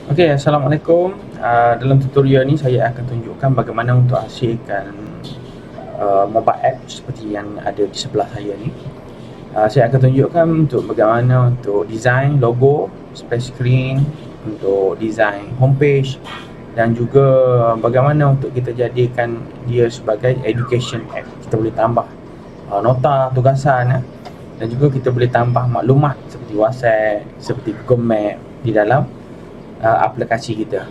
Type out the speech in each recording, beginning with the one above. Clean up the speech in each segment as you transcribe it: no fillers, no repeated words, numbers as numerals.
Okey, Assalamualaikum. Dalam tutorial ni saya akan tunjukkan bagaimana untuk hasilkan mobile app seperti yang ada di sebelah saya ni. Saya akan tunjukkan untuk bagaimana untuk design logo, splash screen, untuk design homepage dan juga bagaimana untuk kita jadikan dia sebagai education app. Kita boleh tambah nota, tugasan dan juga kita boleh tambah maklumat seperti WhatsApp, seperti Google Map di dalam aplikasi kita.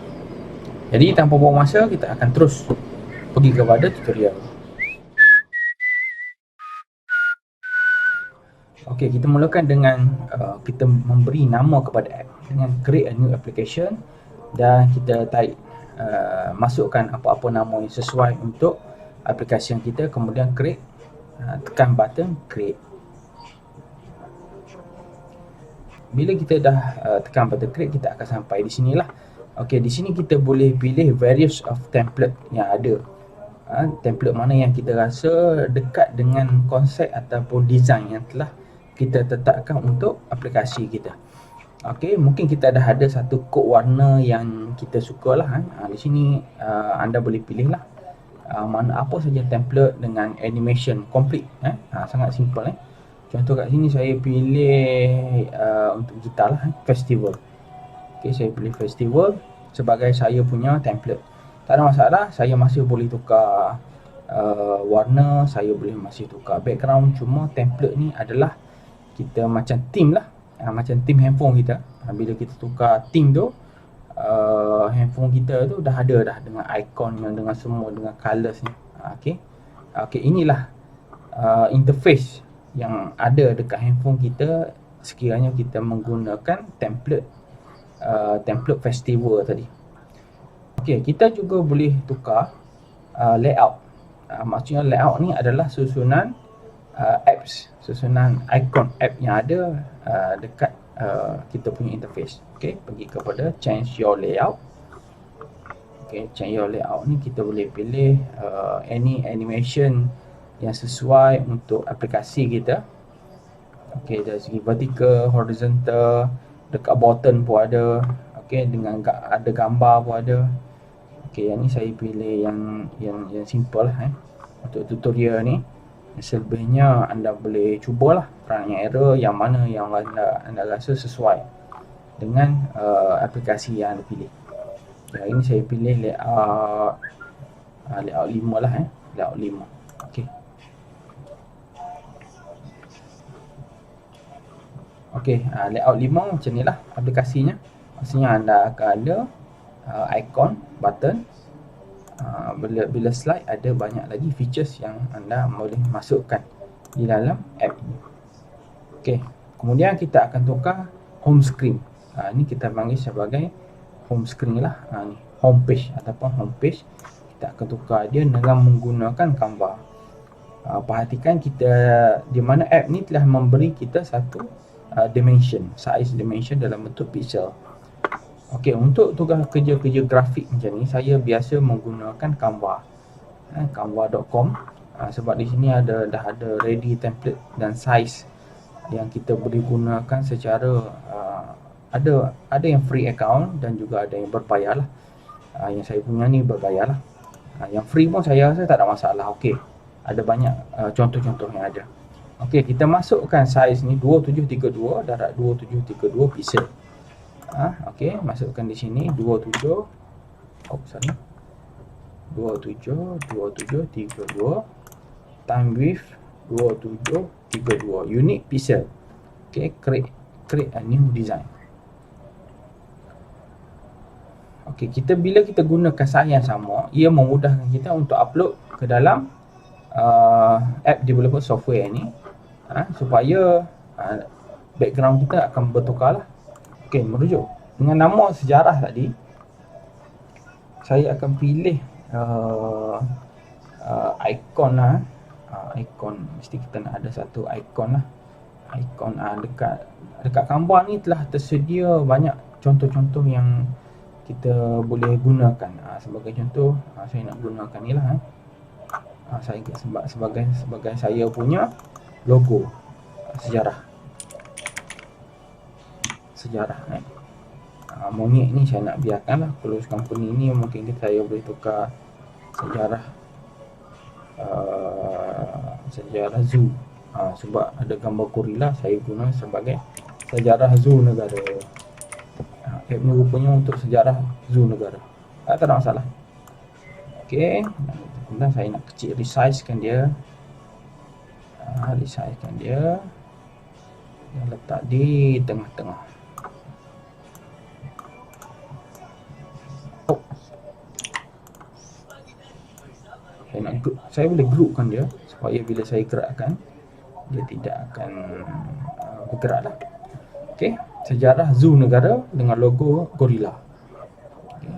Jadi tanpa buang masa, kita akan terus pergi kepada tutorial. Okey, kita mulakan dengan kita memberi nama kepada app dengan create a new application dan kita masukkan apa-apa nama yang sesuai untuk aplikasi yang kita, kemudian create, tekan button create. Bila kita dah tekan button create, kita akan sampai di sinilah. Okey, di sini kita boleh pilih various of template yang ada. Template mana yang kita rasa dekat dengan konsep ataupun design yang telah kita tetapkan untuk aplikasi kita. Okey, mungkin kita dah ada satu kod warna yang kita sukalah. Di sini anda boleh pilihlah mana apa saja template dengan animation complete. Sangat simple. Contoh kat sini saya pilih untuk gitar lah, festival. Okey, saya pilih festival sebagai saya punya template. Tak ada masalah, saya masih boleh tukar warna, saya boleh masih tukar background. Cuma template ni adalah kita macam theme lah, macam theme handphone kita. Bila kita tukar theme tu, handphone kita tu dah ada dah dengan icon yang dengan semua, dengan colours ni. Okey, inilah interface yang ada dekat handphone kita sekiranya kita menggunakan template festival tadi. Okey, kita juga boleh tukar layout. Maksudnya layout ni adalah susunan apps, susunan icon app yang ada dekat kita punya interface. Okey, pergi kepada change your layout. Okey, change your layout ni kita boleh pilih any animation yang sesuai untuk aplikasi kita. Okey, dari segi vertical, horizontal, dekat bottom pun ada. Okey, dengan ada gambar pun ada. Okey, yang ni saya pilih yang simple lah untuk tutorial ni. Selebihnya anda boleh cubalah trial and error yang mana yang anda rasa sesuai dengan aplikasi yang anda pilih. Ini saya pilih layout 5 lah, layout 5. Okey. Okey, layout 5 macam ni lah aplikasinya. Maksudnya anda akan ada icon, button. Bila slide ada banyak lagi features yang anda boleh masukkan di dalam app ni. Okey, kemudian kita akan tukar home screen. Ni kita panggil sebagai home screen lah. Ni homepage ataupun homepage. Kita akan tukar dia dengan menggunakan Canva. Perhatikan kita di mana app ni telah memberi kita satu dimension, size dimension dalam bentuk pixel. Okey, untuk tugas kerja-kerja grafik macam ni saya biasa menggunakan Canva. Canva.com. Sebab di sini dah ada ready template dan size yang kita boleh gunakan secara ada yang free account dan juga ada yang berbayar lah. Yang saya punya ni berbayar lah. Yang free pun saya rasa tak ada masalah. Okey, ada banyak contoh-contoh yang ada. Okey, kita masukkan size ni 2732 darab 2732 pixel. Okey, masukkan di sini 27 2732 time width 2732 unit pixel. Okey, create a new design. Okey, bila kita gunakan size yang sama, ia memudahkan kita untuk upload ke dalam app developer software ni, supaya background kita akan bertukar lah. Okey, merujuk dengan nama sejarah tadi, saya akan pilih icon lah. Icon mesti kita nak ada satu icon lah. Icon dekat gambar ni telah tersedia banyak contoh-contoh yang kita boleh gunakan. Sebagai contoh, saya nak gunakan ni lah. Saya sebagai saya punya logo sejarah. monyet ni saya nak biarkan lah. Close company ni mungkin saya boleh tukar sejarah sejarah zoo. Sebab ada gambar gorila, saya guna sebagai sejarah zoo negara. App ni rupanya untuk sejarah zoo negara. Tak ada masalah. Okey, kemudian saya nak kecil resizekan dia. Resizekan dia. Yang letak di tengah-tengah. Saya boleh groupkan dia supaya bila saya gerakkan dia tidak akan bergerak lah. Okey, sejarah zoo negara dengan logo gorila. Okay.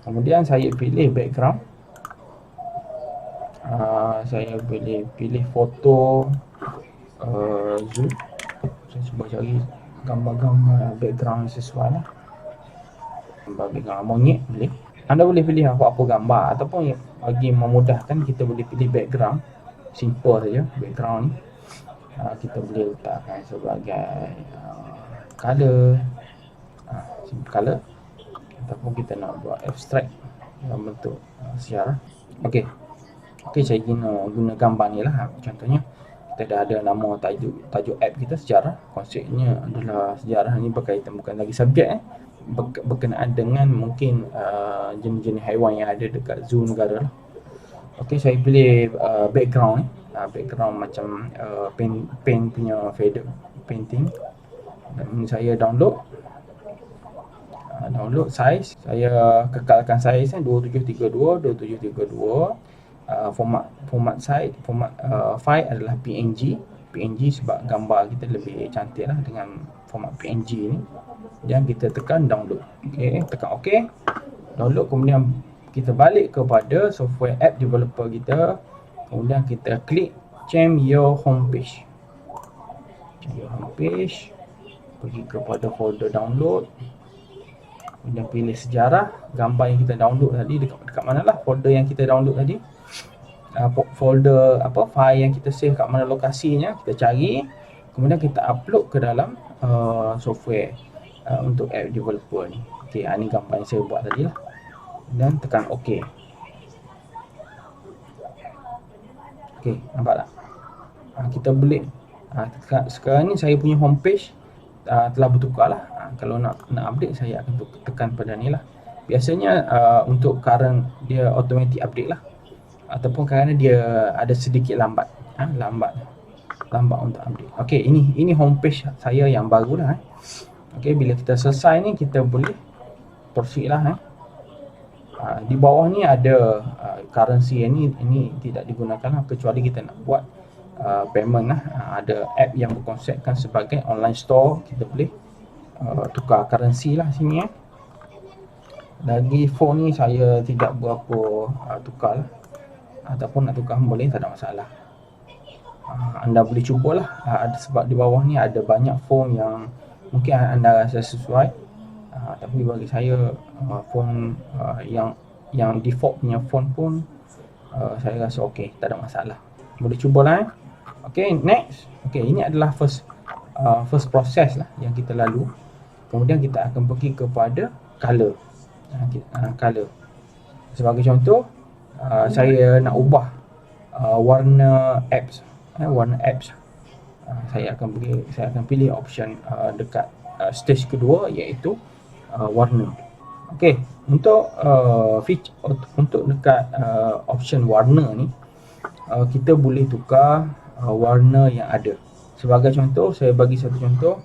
Kemudian saya pilih background. Saya boleh pilih foto zoo. Saya cuba cari gambar-gambar background sesuai lah. Gambar background monyet boleh. Anda boleh pilih apa-apa gambar ataupun bagi memudahkan kita boleh pilih background. Simple saja background ni. Kita boleh letakkan sebagai color, color, ataupun kita nak buat abstract dalam bentuk sejarah. Okey, saya guna gambar ni lah. Contohnya kita dah ada nama tajuk app kita sejarah. Konsepnya adalah sejarah ni berkaitan bukan lagi subjek berkenaan dengan mungkin jenis-jenis haiwan yang ada dekat zoo negara lah. Okey, saya pilih background ni. Background macam pen punya fader painting. Dan saya download size. Saya kekalkan size 2732. Format file adalah PNG sebab gambar kita lebih cantik lah dengan format PNG ni. Dan kita tekan download. Okey, tekan OK. Download, kemudian kita balik kepada software app developer kita. Kemudian kita klik change your homepage. Pergi kepada folder download. Kemudian pilih sejarah. Gambar yang kita download tadi dekat mana lah folder yang kita download tadi. Folder file yang kita save kat mana lokasinya, kita cari. Kemudian kita upload ke dalam software untuk app developer ni. Okey, ni gambar yang saya buat tadi lah. Dan tekan OK. Okey, nampak tak? Kita boleh sekarang ni saya punya homepage telah bertukar lah. Kalau nak update saya akan tekan pada ni lah. Biasanya untuk current dia automatic update lah, ataupun kerana dia ada sedikit lambat untuk update. Okey, ini homepage saya yang baru lah. Okey, bila kita selesai ni kita boleh proceed lah. Di bawah ni ada currency ini tidak digunakan lah, kecuali kita nak buat payment lah. Ada app yang berkonsepkan sebagai online store, kita boleh tukar currency lah sini. Lagi phone ni saya tidak berapa tukar lah, ataupun nak tukar boleh, tak ada masalah. Anda boleh cubalah. Sebab di bawah ni ada banyak phone yang mungkin anda rasa sesuai. Tapi bagi saya phone yang default punya phone pun saya rasa okey, tak ada masalah. Boleh cubalah. Okey, next. Okey, ini adalah first process lah yang kita lalu. Kemudian kita akan pergi kepada color. Color. Sebagai contoh, saya nak ubah warna apps. Saya akan pilih option dekat stage kedua, iaitu warna. Okey, untuk untuk dekat option warna ni, kita boleh tukar warna yang ada. Sebagai contoh, saya bagi satu contoh.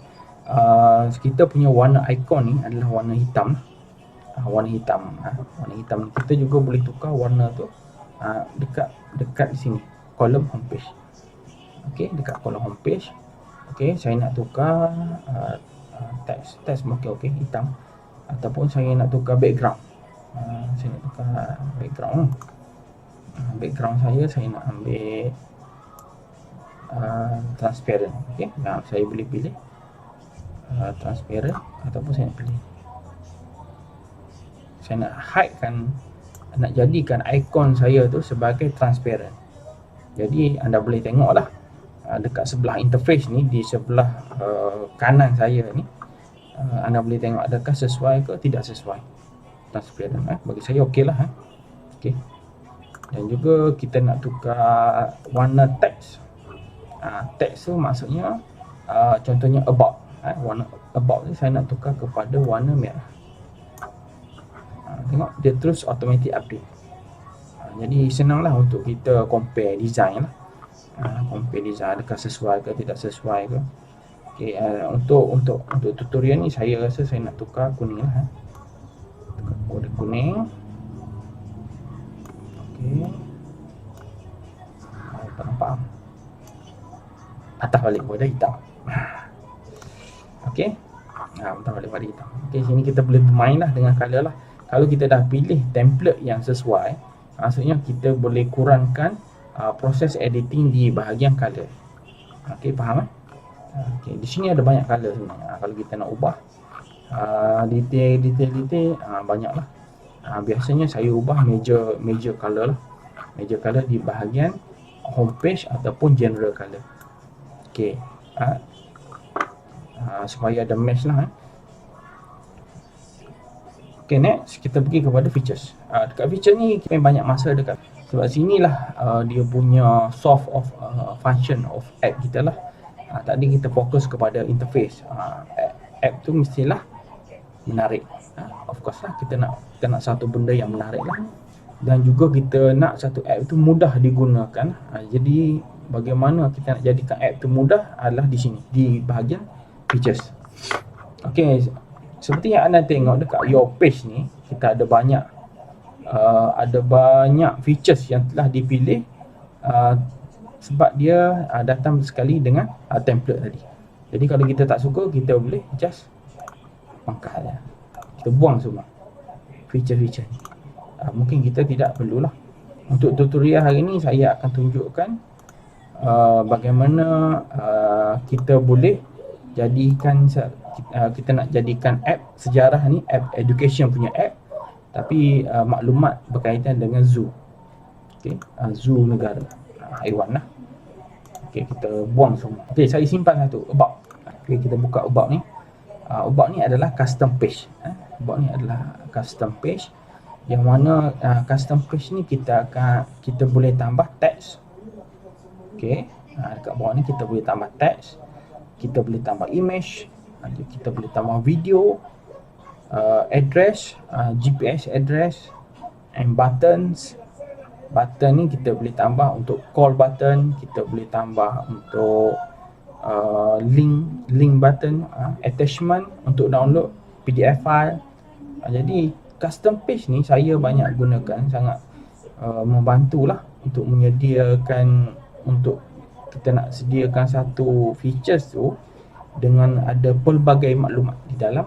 Kita punya warna icon ni adalah warna hitam. Warna hitam. Kita juga boleh tukar warna tu dekat di sini, kolom homepage. Okey, dekat kolom homepage. Okey, saya nak tukar teks okey, hitam. Ataupun saya nak tukar background. Saya nak tukar background. Background saya nak ambil transparent. Okey, saya boleh pilih transparent, ataupun saya nak pilih, saya nak hide kan, nak jadikan ikon saya tu sebagai transparent. Jadi anda boleh tengoklah dekat sebelah interface ni, di sebelah kanan saya ni, anda boleh tengok adakah sesuai ke tidak sesuai transparent. Bagi saya okey lah. Okey. Dan juga kita nak tukar warna teks. Teks tu maksudnya contohnya about. Warna about ni saya nak tukar kepada warna merah. Tengok dia terus automatic update. Jadi senanglah untuk kita compare design lah. Compare design adakah sesuai ke tidak sesuai ke. Okey, untuk tutorial ni saya rasa saya nak tukar kuning lah. Tukar kode kuning. Okey. Tak nampak. Atas balik pada hitam. Okey. Atas balik pada hitam. Okey, sini kita boleh bermain lah dengan color lah. Kalau kita dah pilih template yang sesuai, maksudnya kita boleh kurangkan proses editing di bahagian color. Okey, faham? Okey, di sini ada banyak color sebenarnya. Kalau kita nak ubah detail banyaklah. Biasanya saya ubah major color lah. Major color di bahagian homepage ataupun general color. Okey. Supaya ada match lah. Okay, next kita pergi kepada features. Dekat feature ni kita banyak masa dekat, sebab sinilah dia punya source of function of app kita lah. Tadi kita fokus kepada interface. App tu mestilah menarik. Of course lah kita nak satu benda yang menarik lah. Dan juga kita nak satu app tu mudah digunakan. Jadi bagaimana kita nak jadikan app tu mudah adalah di sini, di bahagian features. Okay, seperti yang anda tengok dekat your page ni, kita ada banyak features yang telah dipilih sebab dia datang sekali dengan template tadi. Jadi kalau kita tak suka, kita boleh just pangkal ya. Kita buang semua feature-feature ni. Mungkin kita tidak perlulah. Untuk tutorial hari ni saya akan tunjukkan bagaimana kita boleh jadikan, kita nak jadikan app sejarah ni, app education punya app, tapi maklumat berkaitan dengan zoo. Okey, zoo negara, haiwan lah. Okey, kita buang semua. Okey, saya simpan satu about. Okey, kita buka about ni. About ni adalah custom page. About ni adalah custom page, yang mana custom page ni kita boleh tambah teks. Okey, dekat bawah ni kita boleh tambah teks, kita boleh tambah image, kita boleh tambah video, address, GPS address, and buttons. Button ni kita boleh tambah untuk call button, kita boleh tambah untuk link button, attachment untuk download PDF file. Jadi custom page ni saya banyak gunakan, sangat membantulah untuk menyediakan, untuk kita nak sediakan satu features tu dengan ada pelbagai maklumat di dalam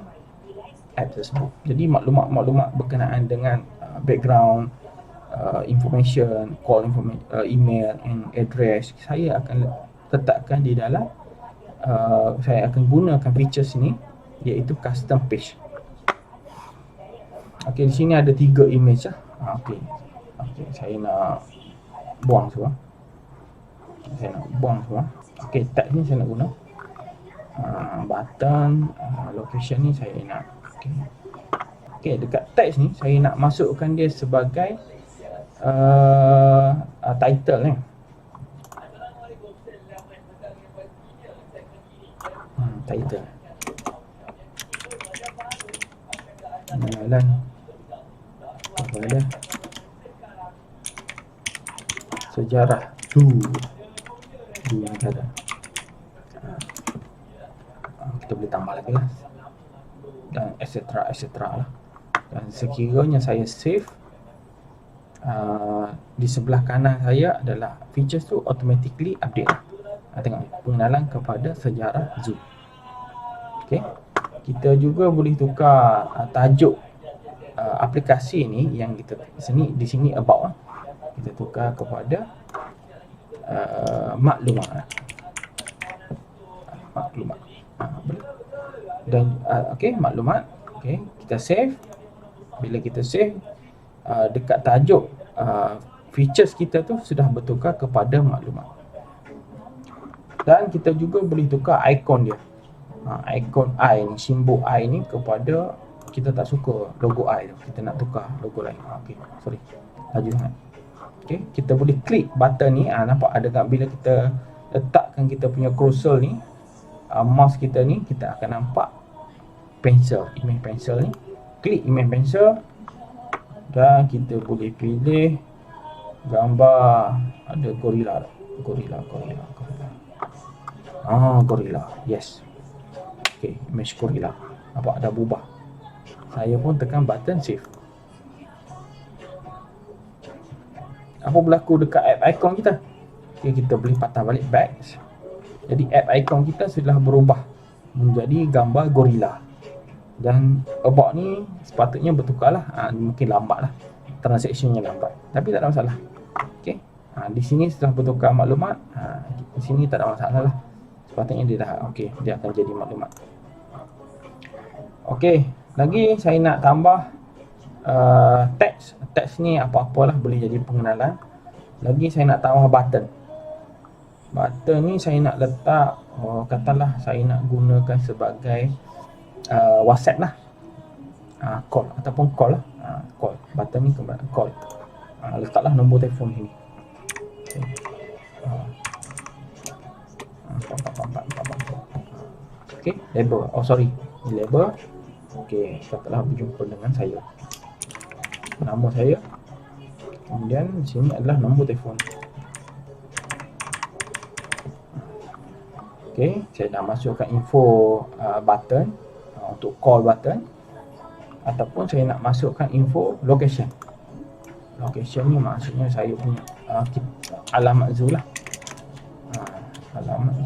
app tersebut. Jadi maklumat berkenaan dengan background information, call information, email and address, saya akan letakkan di dalam, saya akan gunakan features ni, iaitu custom page. Okey, di sini ada 3 image lah. Okey, saya nak buang semua. Okey, tag ni saya nak guna. Button, location ni saya nak. Okey, dekat text ni saya nak masukkan dia sebagai title ni. Title. Jalan. Apa ada? Sejarah zoo negara. Kita boleh tambah lagi lah, dan etc lah. Dan sekiranya saya save, di sebelah kanan saya adalah features tu automatically update. Tengok, pengenalan kepada sejarah zoo. Okey, kita juga boleh tukar tajuk aplikasi ni, yang kita di sini about lah. Kita tukar kepada maklumat. Dan okey, maklumat. Okey, kita save. Bila kita save, dekat tajuk features kita tu sudah bertukar kepada maklumat. Dan kita juga boleh tukar ikon dia. Ikon I ni, simbol I ni kepada kita tak suka logo I tu, kita nak tukar logo lain. Okey, sorry, laju sangat. Okey, kita boleh klik button ni. Nampak ada tak bila kita letakkan kita punya cursor ni, mouse kita ni, kita akan nampak pencil, image pencil ni. Klik image pencil dan kita boleh pilih gambar. Ada gorila, gorila, yes. Okey, image gorila, nampak dah berubah. Saya pun tekan button save. Apa berlaku dekat app icon kita? Okey, kita boleh patah balik back. Jadi app icon kita sudah berubah menjadi gambar gorila. Dan about ni sepatutnya bertukar lah. Mungkin lambat lah, transaksinya lambat, tapi tak ada masalah. Okey, di sini setelah bertukar maklumat, di sini tak ada masalah lah. Sepatutnya dia dah okey, dia akan jadi maklumat. Okey, lagi saya nak tambah teks. Teks ni apa-apalah boleh jadi pengenalan. Lagi saya nak tambah button. Button ni saya nak letak, katalah saya nak gunakan sebagai WhatsApp lah, call ataupun call lah. Call, button ni call. Letaklah nombor telefon sini. Okey, label. Sorry, label. Okey, kita telah berjumpa dengan saya. Nama saya. Kemudian di sini adalah nombor telefon. Okey, saya dah masukkan info button untuk call button, ataupun saya nak masukkan info location. Location ni maksudnya saya punya alamat zoo lah. Alamat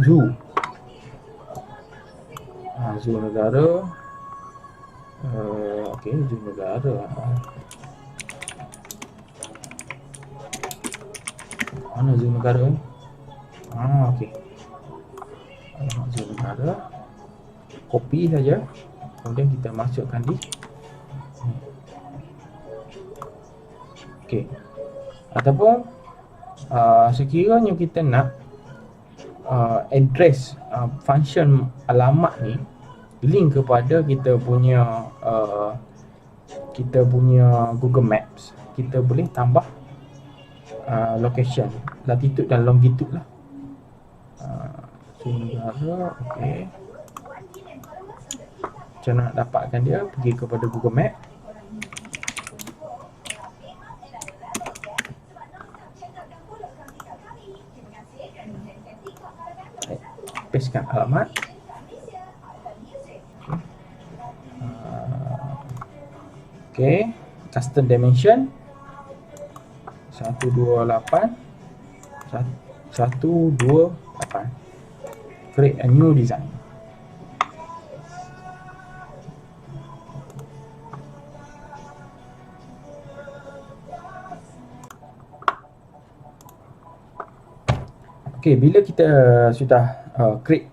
zoo. Zoo negara. Okey, zoo negara. Mana zoo negara? Okey. Alamat zoo negara. Copy saja. Kemudian kita masukkan di okey. Ataupun sekiranya kita nak address function alamat ni link kepada kita punya Google Maps, kita boleh tambah location, latitude dan longitude lah. Negara, okey. Macam nak dapatkan dia, pergi kepada Google Map. Pastekan alamat. Okey, custom dimension 128. Create a new design. Okey, bila kita sudah create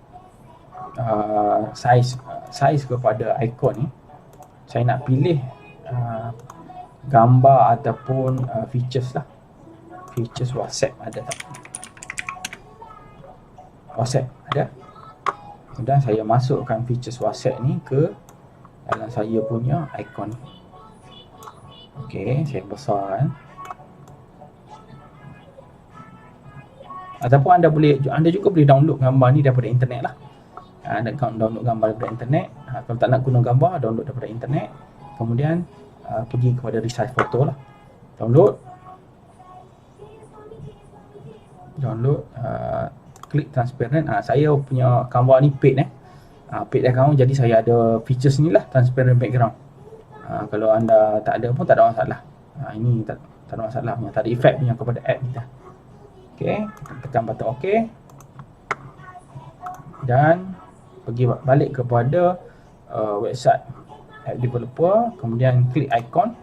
size kepada icon ni, saya nak pilih gambar ataupun features lah. Features WhatsApp ada tak? WhatsApp ada. Kemudian saya masukkan features WhatsApp ni ke dalam saya punya icon. Okey, saya besarkan. Ataupun anda juga boleh download gambar ni daripada internet lah. Anda download gambar daripada internet. Kalau tak nak guna gambar, download daripada internet. Kemudian pergi kepada resize foto lah. Download klik transparent. Saya punya gambar ni paid paid account, jadi saya ada features ni lah, transparent background. Kalau anda tak ada pun tak ada masalah. Ini tak ada masalah punya, tak ada effect punya kepada app kita. Okey, kita tekan button OK dan pergi balik kepada website app developer. Kemudian klik icon,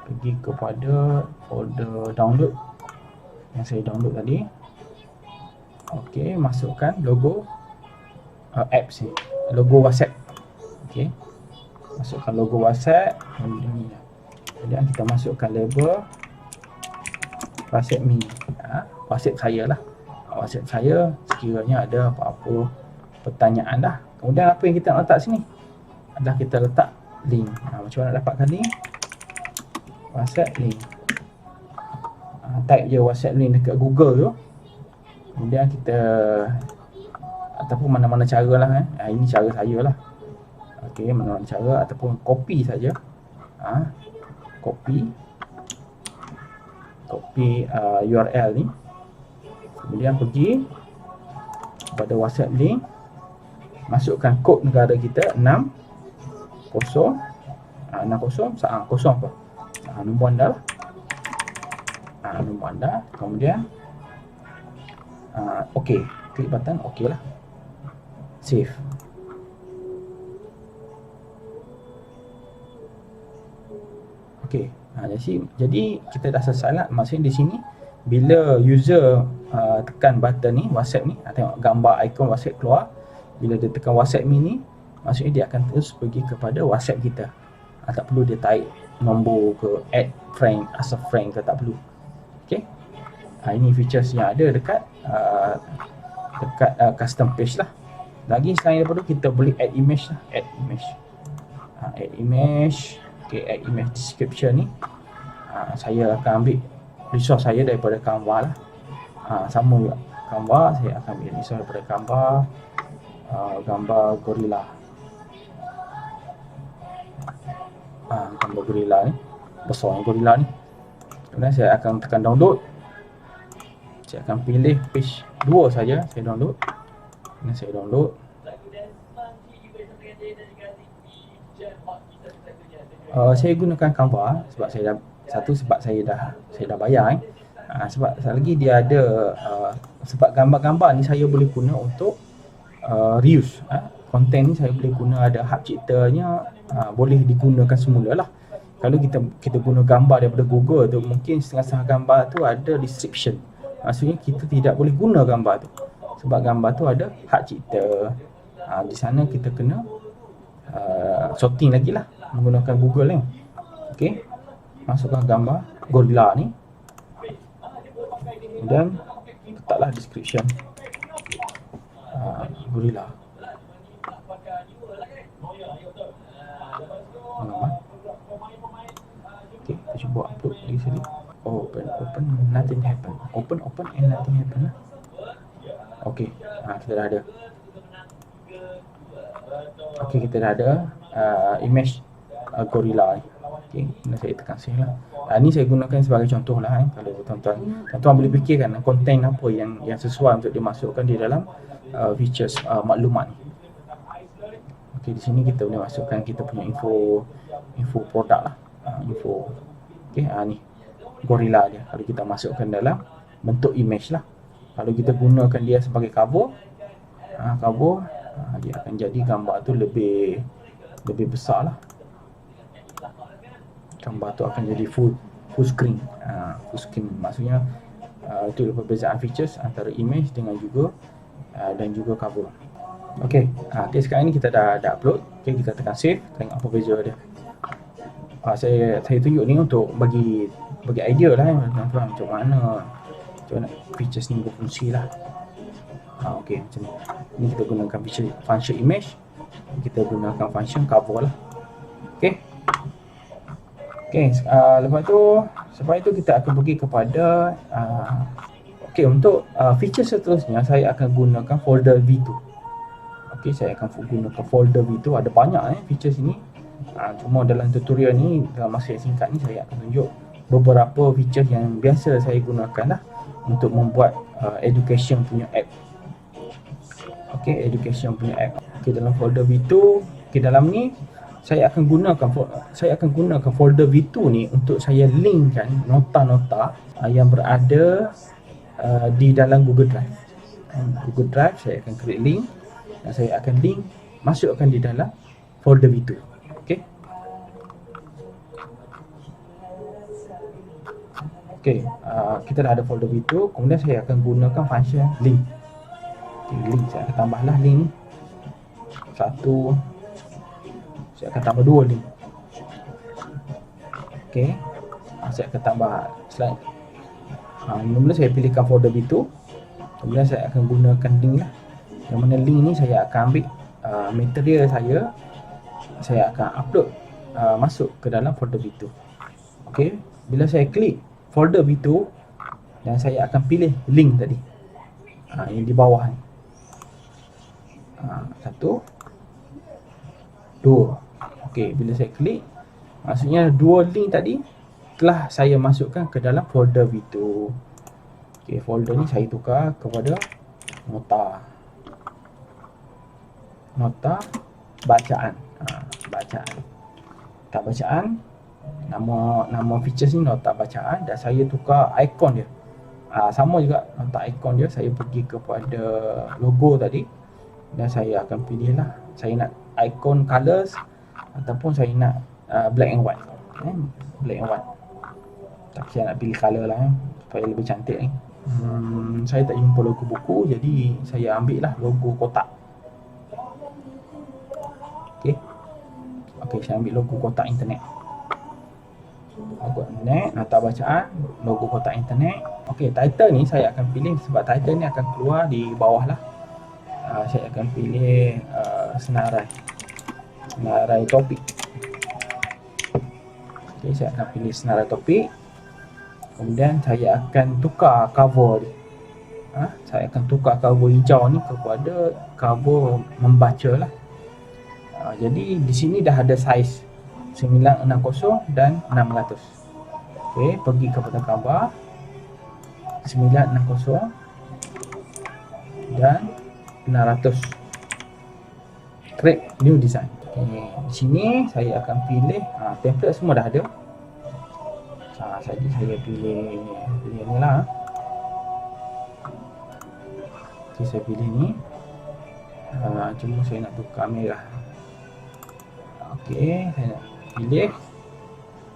pergi kepada folder download yang saya download tadi. Okey, masukkan logo apps ni, logo WhatsApp. Okey, masukkan logo WhatsApp. Kemudian kita masukkan label WhatsApp me, WhatsApp saya lah. WhatsApp saya sekiranya ada apa-apa pertanyaan dah. Kemudian apa yang kita nak letak sini adalah kita letak link. Macam mana nak dapatkan link? WhatsApp link. Type je WhatsApp link dekat Google tu. Kemudian kita ataupun mana-mana cara lah ini cara saya lah. Okey, mana-mana cara ataupun copy saja. Copy URL ni. Kemudian pergi pada WhatsApp link, masukkan kod negara kita 60 apa? Nombor anda lah. Nombor anda. Kemudian okey, klik button okey lah. Save. Okey. Jadi kita dah selesai lah. Maksudnya di sini bila user tekan button ni, WhatsApp ni, tengok gambar ikon WhatsApp keluar. Bila dia tekan WhatsApp ni, maksudnya dia akan terus pergi kepada WhatsApp kita. Tak perlu dia tarik nombor ke, add friend, as a friend ke, tak perlu. Okey. Ini features yang ada dekat custom page lah. Lagi selain daripada kita boleh add image lah, add image. Okey, add image description ni. Saya akan ambil resource saya daripada Canva lah. Sama juga Canva, saya akan ambil resource daripada Canva. Gambar gorila. Gambar gorila ni, besar gorila ni. Kemudian saya akan tekan download. Saya akan pilih page 2 saja, saya download. Kemudian saya download. Saya gunakan Canva sebab saya dah bayar sebab lagi dia ada sebab gambar-gambar ni saya boleh guna untuk reuse. Konten ni saya boleh guna, ada hak ciptanya, boleh digunakan semula lah. Kalau kita guna gambar daripada Google tu, mungkin setengah-setengah gambar tu ada restriction. Maksudnya kita tidak boleh guna gambar tu sebab gambar tu ada hak cipta. Di sana kita kena sorting lagi lah menggunakan Google ni. Okey, masukkan gambar gorila ni dan letaklah description gorila. Okey, kita cuba upload lagi sekali. Open, nothing happen. Open and nothing happen lah. Okey, kita dah ada. Okey, kita dah ada image gorila ni. Okey, saya tekan save lah. Ni saya gunakan sebagai contoh lah. Kalau tuan-tuan boleh fikirkan konten apa yang sesuai untuk dimasukkan di dalam features maklumat ni. Okey, di sini kita boleh masukkan kita punya info produk lah. Info. Okey, ni gorila dia. Kalau kita masukkan dalam bentuk image lah. Kalau kita gunakan dia sebagai cover, dia akan jadi gambar tu lebih besar lah. Gambar tu akan jadi full screen. Full screen maksudnya itu perbezaan features antara image dengan juga dan juga cover. Okey, sekarang ni kita dah upload. Okey, kita tekan save, tengok apa beza dia. Saya tunjuk ni untuk bagi idea lah tuan-tuan macam mana features ni berfungsi lah. Okey, macam ni. Ni kita gunakan function image, kita gunakan function cover lah. Okey. Lepas tu kita akan pergi kepada untuk feature seterusnya saya akan gunakan folder V2. Okey, saya akan gunakan folder V2. Ada banyak features ini. Cuma dalam tutorial ni, dalam masa yang singkat ni, saya akan tunjuk beberapa feature yang biasa saya gunakan lah untuk membuat education punya app. Okey, education punya app. Okey, dalam folder V2, dalam ni saya akan gunakan folder V2 ni untuk saya linkkan nota-nota yang berada di dalam Google Drive. Google Drive saya akan klik link dan saya akan link masukkan di dalam folder V2. Okey, kita dah ada folder V2. Kemudian saya akan gunakan function link. Link saya akan tambahlah link satu, saya akan tambah 2 link. Okey, saya akan tambah slide. Mula saya pilihkan folder V2. Kemudian saya akan gunakan link lah. Yang mana link ni saya akan ambil material saya akan upload masuk ke dalam folder V2. Okey, bila saya klik folder V2 dan saya akan pilih link tadi, yang di bawah ni, 1, 2. Okey, bila saya klik, maksudnya 2 link tadi telah saya masukkan ke dalam folder V2. Okey, folder ni saya tukar kepada nota bacaan. Nota bacaan, nama features ni nota bacaan, dan saya tukar ikon dia. Sama juga nota ikon dia, saya pergi kepada logo tadi dan saya akan pilih lah, saya nak ikon colors ataupun saya nak black and white. Black and white, tapi saya nak pilih color lah supaya lebih cantik ni. Saya tak jumpa logo buku, jadi saya ambil lah logo kotak. Okey, saya ambil logo kotak internet. Logo internet, nota bacaan, logo kotak internet. Okey, title ni saya akan pilih sebab title ni akan keluar di bawah lah. Saya akan pilih senarai topik. Okey, saya akan pilih senarai topik. Kemudian saya akan tukar cover ni. Saya akan tukar cover hijau ni kepada cover membaca lah. Jadi di sini dah ada saiz 960 dan 600. Okey, pergi kepada gambar 960 dan 600. Create new design. Okey, di sini saya akan pilih template semua dah ada. Jadi saya pilih ni lah. Okey, saya pilih ni. Cuma saya nak tukar merah. Okey, saya nak pilih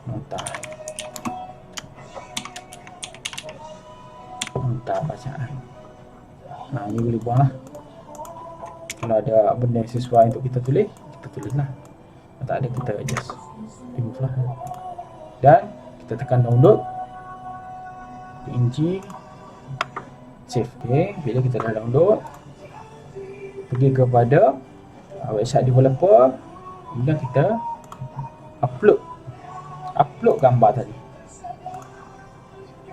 nota bacaan. Ni boleh buang lah. Kalau ada benda yang sesuai untuk kita tulis lah. Kalau tak ada, kita adjust, remove lah. Dan kita tekan download, PNG, save. Okey, bila kita dah download, pergi kepada website developer. Kemudian kita upload gambar tadi.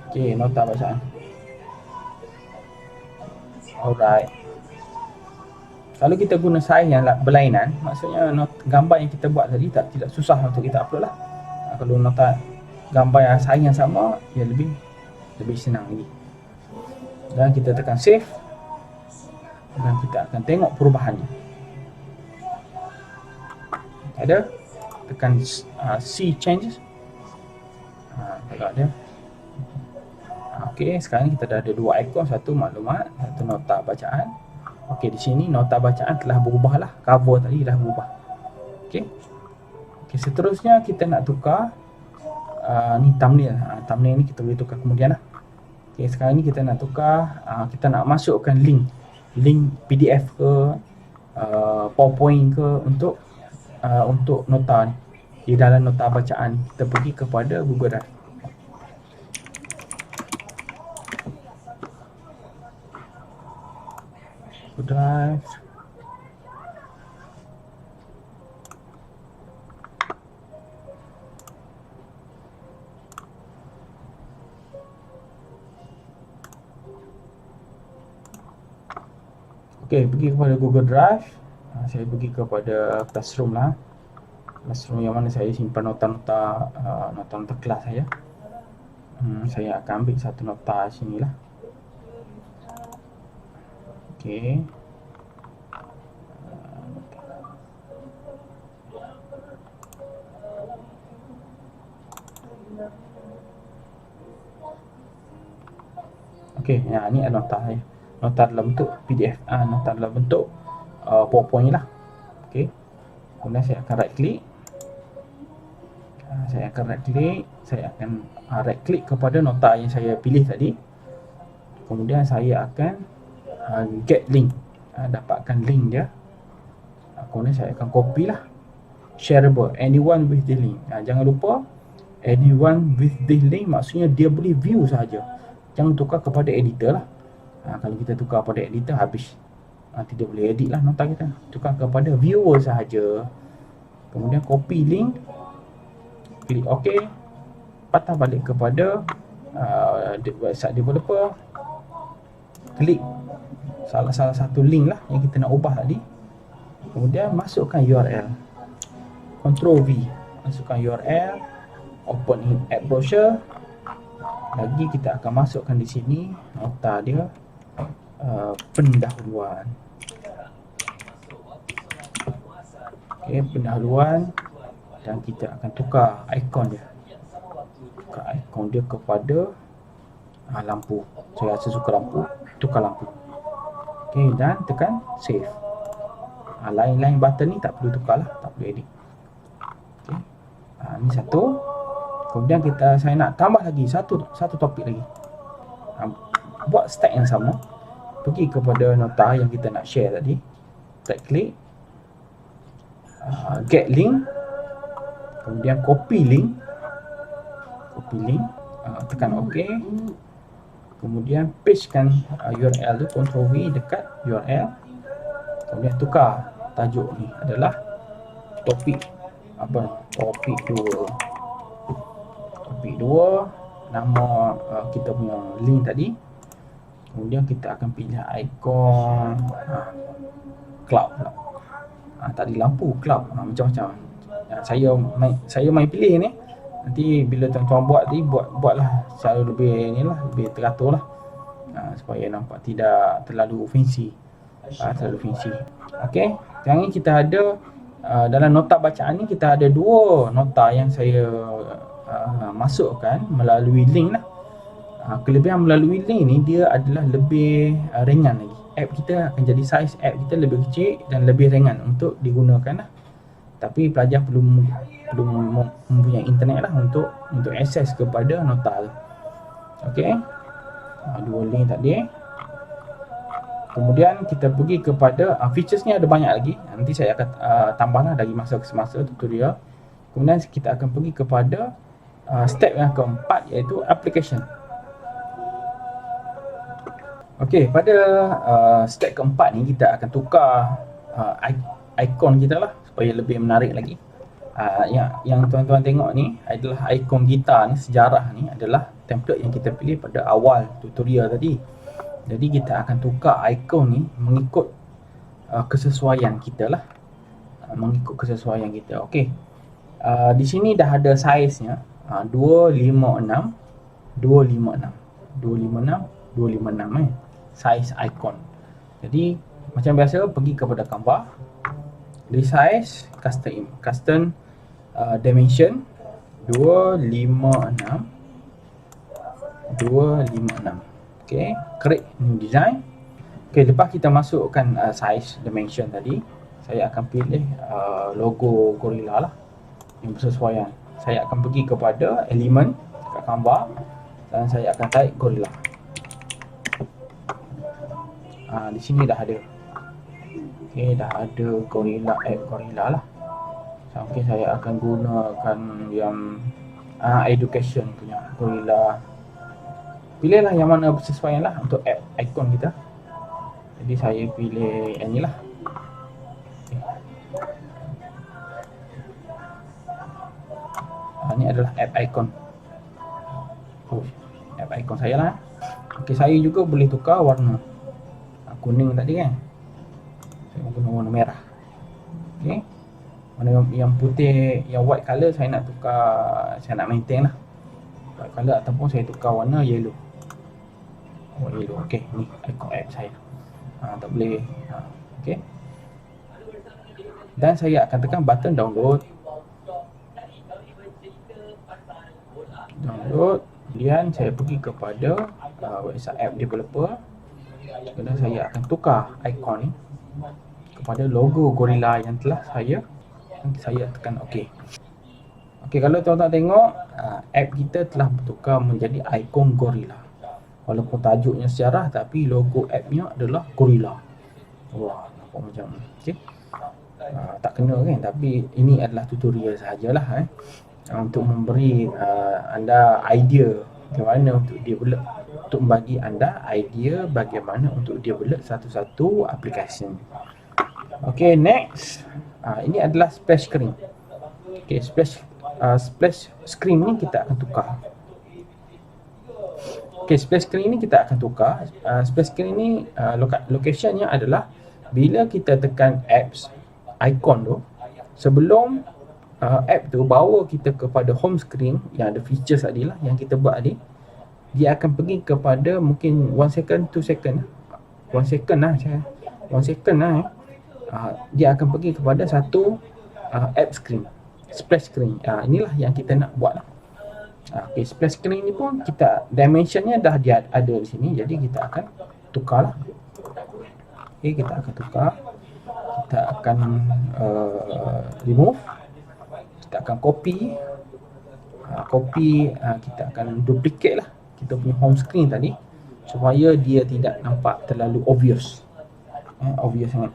Okey, nota bacaan. Alright. Kalau kita guna saiz yang berlainan, maksudnya gambar yang kita buat tadi tidak susah untuk kita upload lah. Kalau nota gambar yang saiz yang sama, ya lebih senang lagi. Dan kita tekan save dan kita akan tengok perubahannya. Ada, tekan see changes. Kalau ada. Okey, sekarang kita dah ada 2 ikon, satu maklumat, satu nota bacaan. Okey, di sini nota bacaan telah berubah lah, cover tadi dah berubah. Okey, seterusnya kita nak tukar ni thumbnail. Thumbnail ni kita boleh tukar kemudian lah. Okey, sekarang ni kita nak tukar, kita nak masukkan link PDF ke PowerPoint ke untuk nota ni. Di dalam nota bacaan kita pergi kepada Google Drive. Google Drive. Okey, pergi kepada Google Drive. Saya pergi kepada Classroom lah. Classroom yang mana saya simpan nota-nota kelas saya. Saya akan ambil satu nota sini lah. Okey. Okey, ni nota saya. Nota dalam bentuk PDF, nota dalam bentuk PowerPoint lah. Okey. Kemudian saya akan right click. Saya akan right click kepada nota yang saya pilih tadi. Kemudian saya akan get link, dapatkan link dia. Kemudian saya akan copy lah, shareable, anyone with the link. Jangan lupa anyone with the link maksudnya dia boleh view saja, jangan tukar kepada editor lah. Kalau kita tukar pada editor, habis. Tidak boleh edit lah nota kita. Tukar kepada viewer sahaja. Kemudian copy link, klik OK, patah balik kepada website developer, klik salah satu link lah yang kita nak ubah tadi. Kemudian masukkan URL, Ctrl V, masukkan URL, open in app browser. Lagi kita akan masukkan di sini nota dia, pendahuluan. Pendahuluan, dan kita akan tukar ikon dia. Tukar ikon dia kepada lampu. Saya rasa suka lampu, tukar lampu. Dan tekan save. Lain-lain button ni tak perlu tukar lah, tak perlu edit. Ni satu. Kemudian saya nak tambah lagi satu topik lagi. Buat stack yang sama. Pergi kepada nota yang kita nak share tadi. Right click, get link, kemudian copy link, tekan OK, kemudian pastekan URL tu, Ctrl V dekat URL, kemudian tukar tajuk ni adalah topik 2, nama kita punya link tadi. Kemudian kita akan pilih ikon cloud pula. Tadi lampu, cloud, macam-macam. Saya main pilih ni. Nanti bila tuan-tuan buat tadi, buatlah secara lebih teratur lah, supaya nampak tidak terlalu fancy. Okey, sekarang ni kita ada dalam nota bacaan ni kita ada 2 nota yang saya masukkan melalui link lah. Kelebihan melalui link ni, dia adalah lebih ringan lagi. App kita akan jadi saiz app kita lebih kecil dan lebih ringan untuk digunakan lah. Tapi pelajar perlu mempunyai internet lah untuk akses kepada nota tu. Okey, 2 link tadi. Kemudian kita pergi kepada features ni, ada banyak lagi. Nanti saya akan tambahlah dari masa ke semasa tutorial. Kemudian kita akan pergi kepada step yang keempat, iaitu application. Okey, pada step keempat ni kita akan tukar ikon kita lah supaya lebih menarik lagi. Yang tuan-tuan tengok ni adalah ikon gitar ni, sejarah ni adalah template yang kita pilih pada awal tutorial tadi. Jadi kita akan tukar ikon ni mengikut kesesuaian kita lah. Okey. Di sini dah ada saiznya, 256 saiz ikon. Jadi macam biasa, pergi kepada Canva, resize, custom dimension 256. Okey, create new design. Okey, lepas kita masukkan size dimension tadi, saya akan pilih logo gorilla lah yang bersesuaian. Saya akan pergi kepada element kat Canva dan saya akan type gorilla. Di sini dah ada. Okey, dah ada gorilla, app gorilla lah. Okey, saya akan gunakan yang education punya gorilla. Pilihlah yang mana bersesuaian lah untuk app ikon kita. Jadi saya pilih yang ni lah. Ni adalah app icon. App icon saya lah. Okey, saya juga boleh tukar warna. Kuning tadi kan, saya guna warna merah. Okey, warna yang putih, yang white color saya nak tukar, saya nak maintain lah white color, ataupun saya tukar warna yellow. Okey, ni icon app saya. Tak boleh. Okey, dan saya akan tekan button download. Kemudian saya pergi kepada website app developer. Kemudian saya akan tukar ikon ni kepada logo gorilla yang telah saya tekan OK. Okey, kalau tuan-tuan tengok, app kita telah bertukar menjadi ikon gorilla. Walaupun tajuknya sejarah, tapi logo app-nya adalah gorilla. Wah, nampak macam okey. Tak kena kan, tapi ini adalah tutorial sahajalah untuk memberi anda idea bagaimana untuk develop untuk bagi anda idea bagaimana untuk develop satu-satu aplikasi. Okay, next. Ini adalah splash screen. Okay, splash screen ni kita akan tukar. Okay, splash screen ni kita akan tukar. Splash screen ni locationnya adalah bila kita tekan apps icon tu, sebelum app tu bawa kita kepada home screen yang ada features tadi lah yang kita buat tadi, dia akan pergi kepada mungkin 1 second, 2 second, 1 second lah, 1 second lah dia akan pergi kepada satu app screen, splash screen. Inilah yang kita nak buat lah. Okay, splash screen ni pun kita dimensionnya dah dia ada di sini, jadi kita akan tukar lah. Okay, kita akan tukar, kita akan remove, kita akan copy, kita akan duplicate lah kita punya home screen tadi supaya dia tidak nampak terlalu obvious, obvious sangat.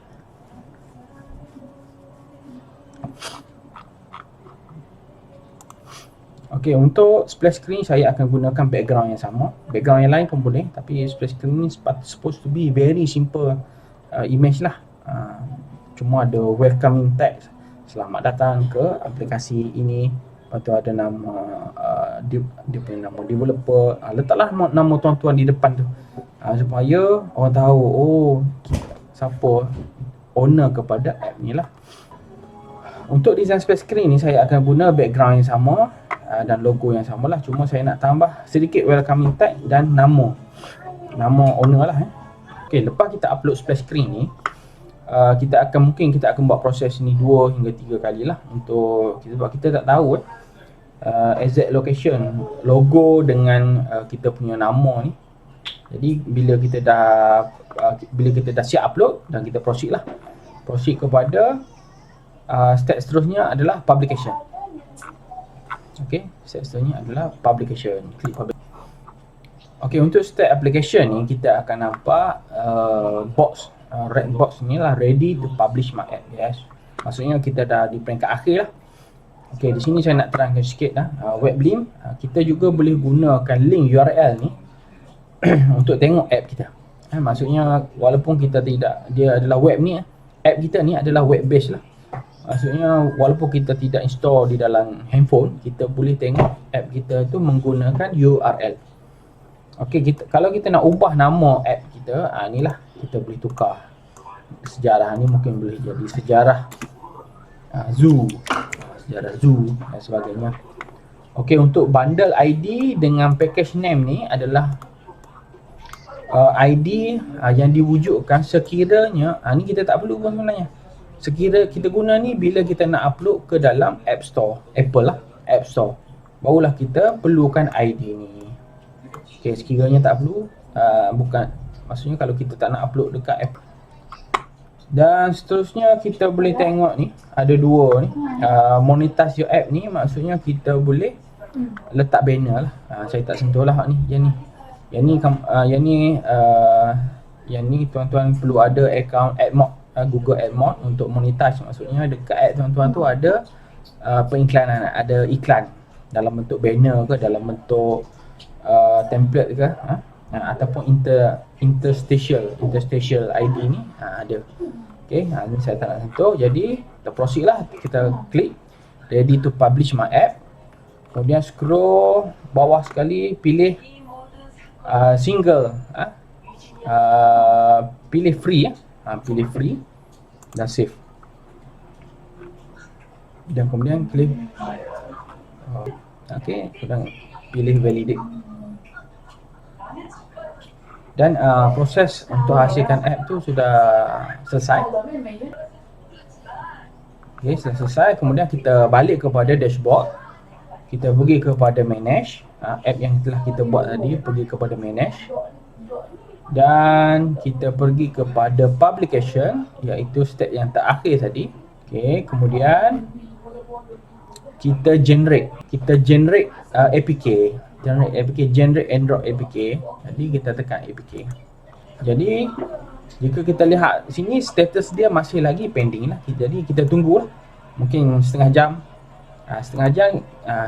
Okay, untuk splash screen saya akan gunakan background yang sama. Background yang lain pun boleh, tapi splash screen ni supposed to be very simple image lah. Cuma ada welcoming text, selamat datang ke aplikasi ini. Lepas tu ada nama dia punya nama developer. Letaklah nama tuan-tuan di depan tu supaya orang tahu siapa owner kepada app ni lah. Untuk design splash screen ni saya akan guna background yang sama dan logo yang sama lah. Cuma saya nak tambah sedikit welcoming tag dan nama owner lah. Okay, lepas kita upload splash screen ni, kita akan buat proses ni 2 hingga 3 kali lah untuk sebab kita tak tahu exact location logo dengan kita punya nama ni. Jadi bila kita dah siap upload dan kita proceed kepada step seterusnya adalah publication. Okay, step seterusnya adalah publication. Klik publication. Okay, untuk step application ni kita akan nampak box, red box ni lah, ready to publish my app. Yes, maksudnya kita dah di peringkat akhir lah. Okay, di sini saya nak terangkan sikit lah. Weblink, kita juga boleh gunakan link URL ni untuk tengok app kita. Maksudnya walaupun kita tidak, dia adalah web ni, app kita ni adalah web based lah. Maksudnya walaupun kita tidak install di dalam handphone, kita boleh tengok app kita tu menggunakan URL. Okey, kalau kita nak ubah nama app kita, inilah kita boleh tukar. Sejarah ni mungkin boleh jadi sejarah zoo, sejarah zoo dan sebagainya. Okey, untuk bundle ID dengan package name ni adalah ID yang diwujudkan sekiranya ni kita tak perlu pun sebenarnya. Sekira kita guna ni bila kita nak upload ke dalam App Store, Apple lah, App Store, barulah kita perlukan ID ni. Okay, sekiranya tak perlu, bukan, maksudnya kalau kita tak nak upload dekat app. Dan seterusnya kita boleh tengok ni, ada 2 ni, monetize your app ni maksudnya kita boleh letak banner lah. Saya tak sentuh lah ni, yang ni tuan-tuan perlu ada account AdMob, Google AdMob untuk monetize. Maksudnya dekat ad tuan-tuan tu ada periklanan, ada iklan dalam bentuk banner ke, dalam bentuk template ke, ataupun interstitial ID ni ada. Okay, ni saya tak nak sentuh. Jadi kita proceed lah, kita klik ready to publish my app. Kemudian scroll bawah sekali, pilih single, pilih free, pilih free dan save, dan kemudian klik okey, kemudian pilih validate, dan proses untuk hasilkan app tu sudah selesai. Okey, selesai. Kemudian kita balik kepada dashboard, kita pergi kepada manage, app yang telah kita buat tadi, pergi kepada manage. Dan kita pergi kepada publication, iaitu step yang terakhir tadi. Okey, kemudian kita generate APK, generate Android APK. Jadi kita tekan APK. Jadi jika kita lihat sini, status dia masih lagi pending lah. Jadi kita tunggulah mungkin setengah jam setengah jam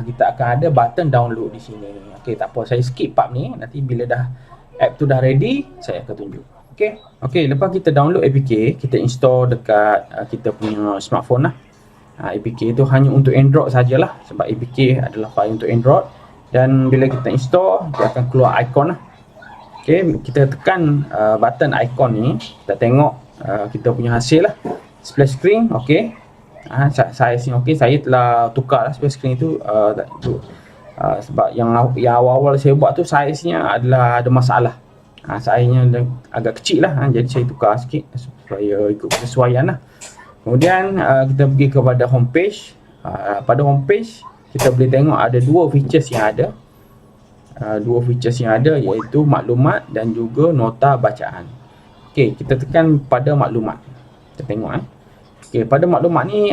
kita akan ada button download di sini. Okey, tak apa, saya skip part ni. Nanti bila dah app tu dah ready, saya akan tunjuk. Okey, lepas kita download APK, kita install dekat kita punya smartphone lah. APK tu hanya untuk Android sajalah, sebab APK adalah file untuk Android. Dan bila kita install, dia akan keluar icon lah. Okey, kita tekan button icon ni, kita tengok kita punya hasil lah. Splash screen, okey. Size ni okey, saya telah tukar lah splash screen tu, sebab yang awal-awal saya buat tu size-nya adalah ada masalah. Size-nya agak kecil lah, jadi saya tukar sikit supaya ikut kesesuaian lah. Kemudian kita pergi kepada homepage. Pada homepage kita boleh tengok ada dua features yang ada. Iaitu maklumat dan juga nota bacaan. Okey, kita tekan pada maklumat. Kita tengok Okey, pada maklumat ni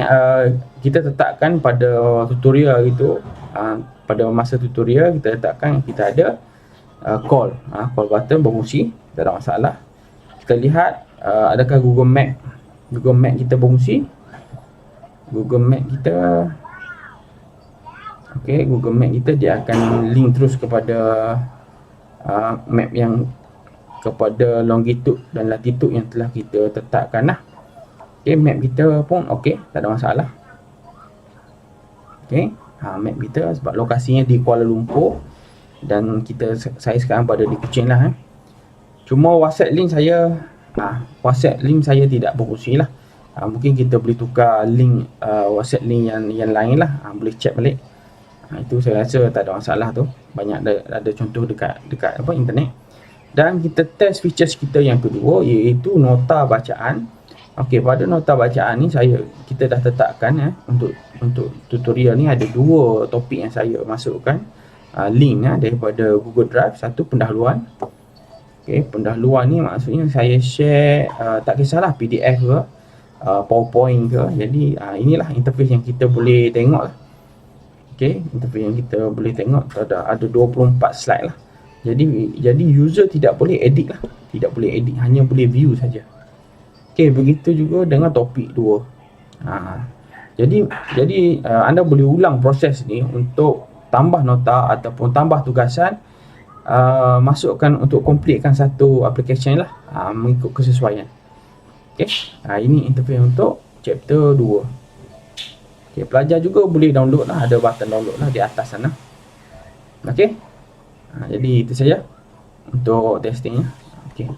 kita letakkan pada tutorial itu, pada masa tutorial kita letakkan kita ada call button berfungsi, tak ada masalah. Kita lihat adakah Google Map kita berfungsi. Google Map kita dia akan link terus kepada map yang kepada longitude dan latitude yang telah kita tetapkan lah. Okey, map kita pun okey, tak ada masalah. Okey, map kita sebab lokasinya di Kuala Lumpur dan saya sekarang pada di Kuching lah. Cuma WhatsApp link saya tidak berfungsi lah. Mungkin kita boleh tukar link WhatsApp link yang lain lah. Boleh check balik. Itu saya rasa tak ada masalah tu. Banyak ada contoh dekat internet. Dan kita test features kita yang kedua, iaitu nota bacaan. Okey, pada nota bacaan ni kita dah letakkan untuk tutorial ni ada dua topik yang saya masukkan link daripada Google Drive. Satu pendahuluan. Okey, pendahuluan ni maksudnya saya share tak kisahlah PDF ke PowerPoint ke. Jadi inilah interface yang kita boleh tengok lah. Okey, interface yang kita boleh tengok ada 24 slide lah. Jadi user tidak boleh edit lah. Tidak boleh edit, hanya boleh view saja. Okey, begitu juga dengan topik 2. Jadi anda boleh ulang proses ni untuk tambah nota ataupun tambah tugasan, masukkan untuk completekan satu application lah, mengikut kesesuaian. Okey, ini interface untuk chapter 2. Okey, pelajar juga boleh download lah, ada button download lah di atas sana. Okey, jadi itu saja untuk testingnya. Okey.